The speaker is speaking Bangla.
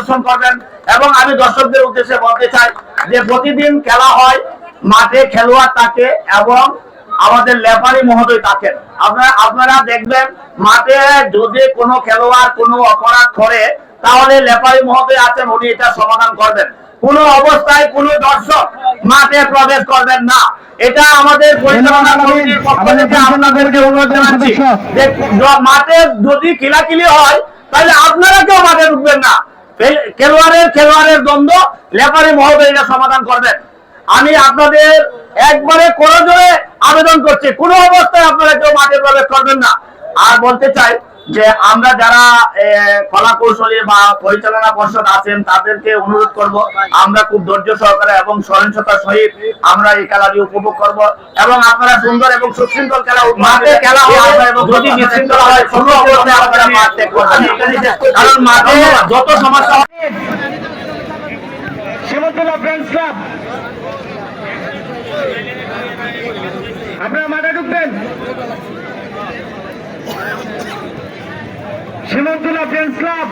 পরিদর্শন করবেন। এবং আমি দর্শকদের উদ্দেশ্যে বলতে চাই যে প্রতিদিন খেলা হয়, মাঠে খেলোয়াড় থাকে এবং আমাদের লেফারি মহোদয় থাকেন। আপনারা দেখবেন মাঠে যদি কোনো খেলোয়াড় কোনো অপরাধ করে তাহলে লেফারি মহোদয় আছেন, উনি এটা সমাধান করবেন। কোনো অবস্থায় কোনো দর্শক মাঠে প্রবেশ করবেন না। এটা আমাদের পরিচালনা কমিটির পক্ষ থেকে আপনাদেরকে অনুরোধ জানাচ্ছি যে মাঠে যদি কিলাকিলি হয় তাহলে আপনারা কেউ মাঠে ঢুকবেন না। খেলোয়াড়ের দ্বন্দ্ব লেফারি মহোদয় এটা সমাধান করবেন। আমি আপনাদের একবারে করজোড়ে আবেদন করছি, কোনো অবস্থায় আপনারা কেউ মাঠে প্রবেশ করবেন না। আর বলতে চাই যে আমরা যারা কলা কৌশলী বা পরিচালনা পর্ষদ আছেন তাদেরকে অনুরোধ করব, আমরা খুব ধৈর্য সহকারে এবং সহিংসতার সহিত আমরা এই খেলাটি উপভোগ করব এবং আপনারা সুন্দর এবং সুশৃঙ্খল খেলা মাঠে খেলা হবে এবং যদি বিশৃঙ্খলা হয় কোনো অবস্থায় আপনারা মাঠ ত্যাগ করবেন, কারণ মাঠে যত সমস্যা সীমন্তলা ফ্রেন্ডস ক্লাব, আপনারা মাঠে ঢুকবেন। সীমন্তলা ফ্রেন্ডস ক্লাব